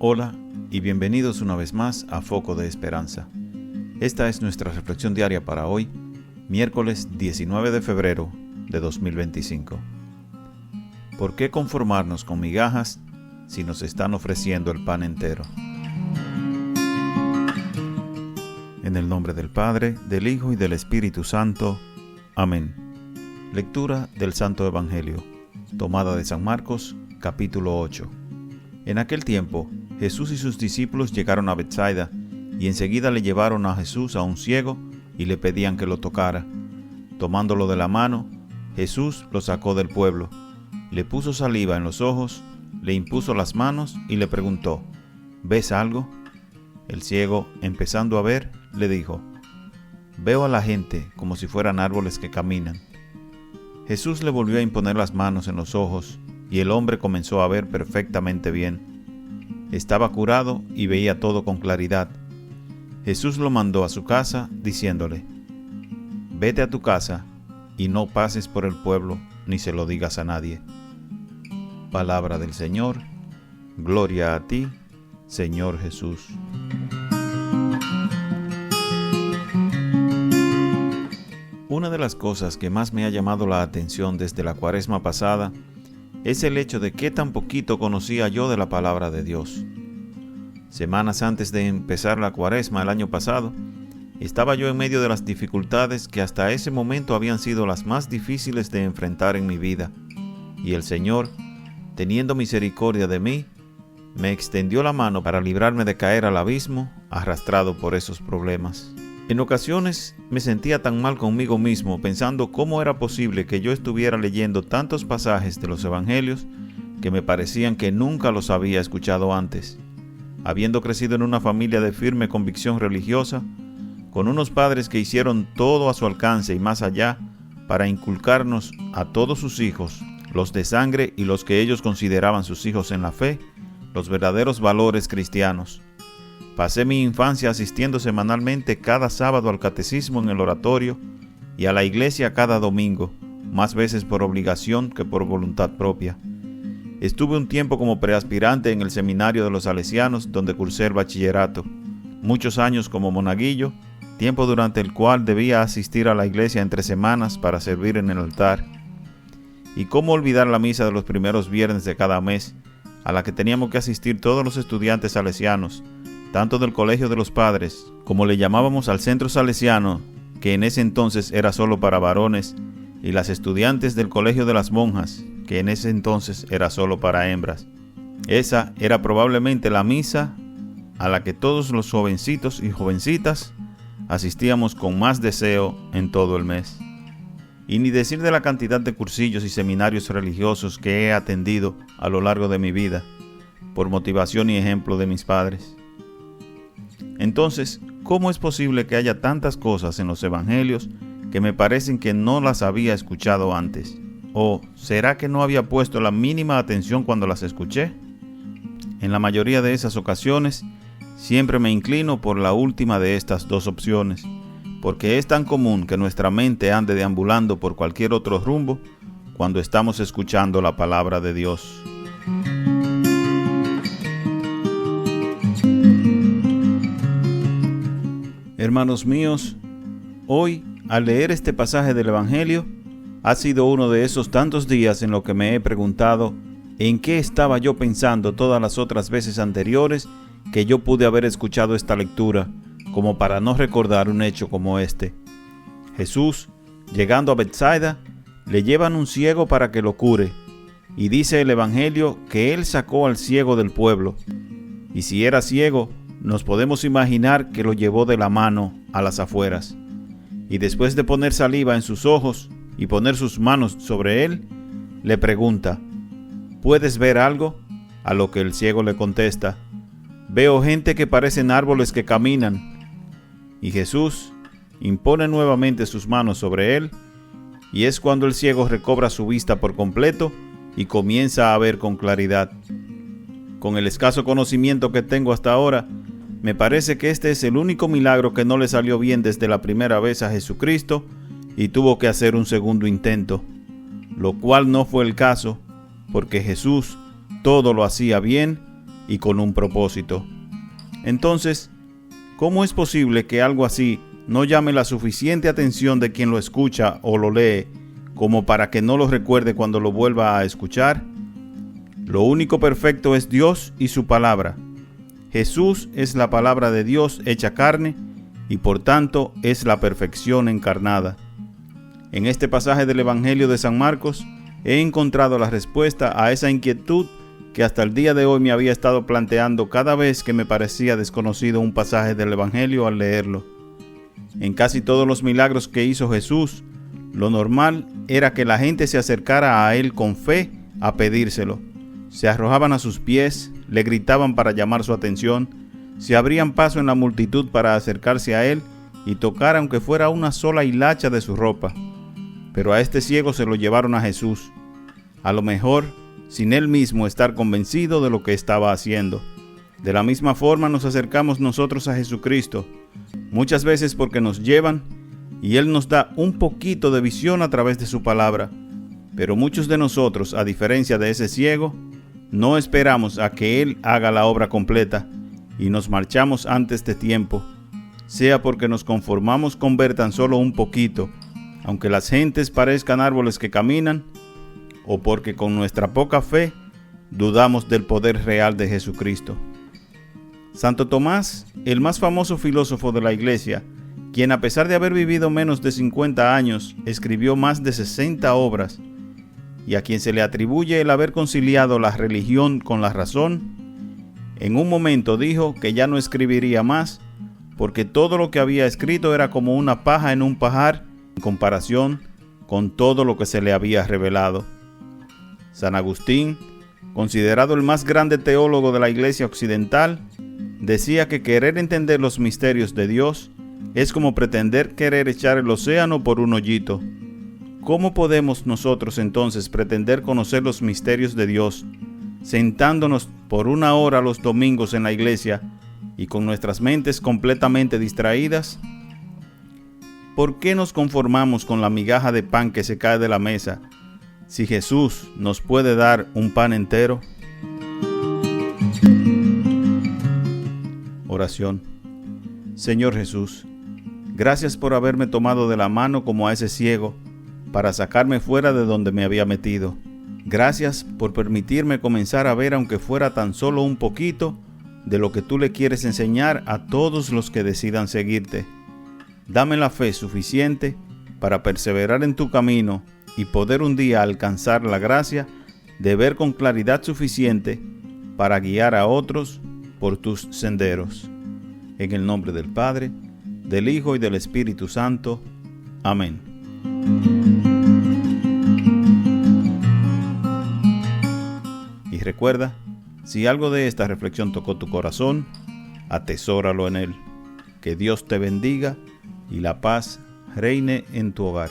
Hola y bienvenidos una vez más a Foco de Esperanza. Esta es nuestra reflexión diaria para hoy, miércoles 19 de febrero de 2025. ¿Por qué conformarnos con migajas si nos están ofreciendo el pan entero? En el nombre del Padre, del Hijo y del Espíritu Santo. Amén. Lectura del Santo Evangelio, tomada de San Marcos, capítulo 8. En aquel tiempo, Jesús y sus discípulos llegaron a Betsaida, y enseguida le llevaron a Jesús a un ciego y le pedían que lo tocara. Tomándolo de la mano, Jesús lo sacó del pueblo, le puso saliva en los ojos, le impuso las manos y le preguntó: ¿Ves algo? El ciego, empezando a ver, le dijo: Veo a la gente como si fueran árboles que caminan. Jesús le volvió a imponer las manos en los ojos, y el hombre comenzó a ver perfectamente bien. Estaba curado y veía todo con claridad. Jesús lo mandó a su casa, diciéndole: Vete a tu casa y no pases por el pueblo, ni se lo digas a nadie. Palabra del Señor. Gloria a ti, Señor Jesús. Una de las cosas que más me ha llamado la atención desde la Cuaresma pasada es el hecho de qué tan poquito conocía yo de la palabra de Dios. Semanas antes de empezar la Cuaresma el año pasado, estaba yo en medio de las dificultades que hasta ese momento habían sido las más difíciles de enfrentar en mi vida, y el Señor, teniendo misericordia de mí, me extendió la mano para librarme de caer al abismo, arrastrado por esos problemas. En ocasiones me sentía tan mal conmigo mismo, pensando cómo era posible que yo estuviera leyendo tantos pasajes de los evangelios que me parecían que nunca los había escuchado antes. Habiendo crecido en una familia de firme convicción religiosa, con unos padres que hicieron todo a su alcance y más allá para inculcarnos a todos sus hijos, los de sangre y los que ellos consideraban sus hijos en la fe, los verdaderos valores cristianos. Pasé mi infancia asistiendo semanalmente cada sábado al catecismo en el oratorio y a la iglesia cada domingo, más veces por obligación que por voluntad propia. Estuve un tiempo como preaspirante en el seminario de los salesianos, donde cursé el bachillerato. Muchos años como monaguillo, tiempo durante el cual debía asistir a la iglesia entre semanas para servir en el altar. Y cómo olvidar la misa de los primeros viernes de cada mes, a la que teníamos que asistir todos los estudiantes salesianos, tanto del Colegio de los Padres, como le llamábamos al centro salesiano, que en ese entonces era solo para varones, y las estudiantes del Colegio de las Monjas, que en ese entonces era solo para hembras. Esa era probablemente la misa a la que todos los jovencitos y jovencitas asistíamos con más deseo en todo el mes. Y ni decir de la cantidad de cursillos y seminarios religiosos que he atendido a lo largo de mi vida, por motivación y ejemplo de mis padres. Entonces, ¿cómo es posible que haya tantas cosas en los evangelios que me parecen que no las había escuchado antes? ¿O será que no había puesto la mínima atención cuando las escuché? En la mayoría de esas ocasiones, siempre me inclino por la última de estas dos opciones, porque es tan común que nuestra mente ande deambulando por cualquier otro rumbo cuando estamos escuchando la palabra de Dios. Hermanos míos, hoy, al leer este pasaje del Evangelio, ha sido uno de esos tantos días en los que me he preguntado en qué estaba yo pensando todas las otras veces anteriores que yo pude haber escuchado esta lectura, como para no recordar un hecho como este. Jesús, llegando a Betsaida, le llevan un ciego para que lo cure, y dice el Evangelio que él sacó al ciego del pueblo, y si era ciego, nos podemos imaginar que lo llevó de la mano a las afueras, y después de poner saliva en sus ojos y poner sus manos sobre él, le pregunta: ¿Puedes ver algo? A lo que el ciego le contesta: Veo gente que parecen árboles que caminan. Y Jesús impone nuevamente sus manos sobre él, y es cuando el ciego recobra su vista por completo y comienza a ver con claridad. Con el escaso conocimiento que tengo hasta ahora, me parece que este es el único milagro que no le salió bien desde la primera vez a Jesucristo y tuvo que hacer un segundo intento, lo cual no fue el caso, porque Jesús todo lo hacía bien y con un propósito. Entonces, ¿cómo es posible que algo así no llame la suficiente atención de quien lo escucha o lo lee como para que no lo recuerde cuando lo vuelva a escuchar? Lo único perfecto es Dios y su palabra. Jesús es la palabra de Dios hecha carne y por tanto es la perfección encarnada. En este pasaje del Evangelio de San Marcos he encontrado la respuesta a esa inquietud que hasta el día de hoy me había estado planteando cada vez que me parecía desconocido un pasaje del Evangelio al leerlo. En casi todos los milagros que hizo Jesús, lo normal era que la gente se acercara a él con fe a pedírselo. Se arrojaban a sus pies, le gritaban para llamar su atención, se abrían paso en la multitud para acercarse a él y tocar aunque fuera una sola hilacha de su ropa. Pero a este ciego se lo llevaron a Jesús, a lo mejor sin él mismo estar convencido de lo que estaba haciendo. De la misma forma nos acercamos nosotros a Jesucristo, muchas veces porque nos llevan y Él nos da un poquito de visión a través de su palabra. Pero muchos de nosotros, a diferencia de ese ciego, no esperamos a que Él haga la obra completa y nos marchamos antes de tiempo, sea porque nos conformamos con ver tan solo un poquito, aunque las gentes parezcan árboles que caminan, o porque con nuestra poca fe dudamos del poder real de Jesucristo. Santo Tomás, el más famoso filósofo de la Iglesia, quien a pesar de haber vivido menos de 50 años, escribió más de 60 obras, y a quien se le atribuye el haber conciliado la religión con la razón, en un momento dijo que ya no escribiría más, porque todo lo que había escrito era como una paja en un pajar en comparación con todo lo que se le había revelado. San Agustín, considerado el más grande teólogo de la Iglesia occidental, decía que querer entender los misterios de Dios es como pretender querer echar el océano por un hoyito. ¿Cómo podemos nosotros entonces pretender conocer los misterios de Dios, sentándonos por una hora los domingos en la iglesia y con nuestras mentes completamente distraídas? ¿Por qué nos conformamos con la migaja de pan que se cae de la mesa, si Jesús nos puede dar un pan entero? Oración. Señor Jesús, gracias por haberme tomado de la mano como a ese ciego, para sacarme fuera de donde me había metido. Gracias por permitirme comenzar a ver, aunque fuera tan solo un poquito, de lo que tú le quieres enseñar a todos los que decidan seguirte. Dame la fe suficiente para perseverar en tu camino y poder un día alcanzar la gracia de ver con claridad suficiente para guiar a otros por tus senderos. En el nombre del Padre, del Hijo y del Espíritu Santo. Amén. Y recuerda, si algo de esta reflexión tocó tu corazón, atesóralo en él. Que Dios te bendiga y la paz reine en tu hogar.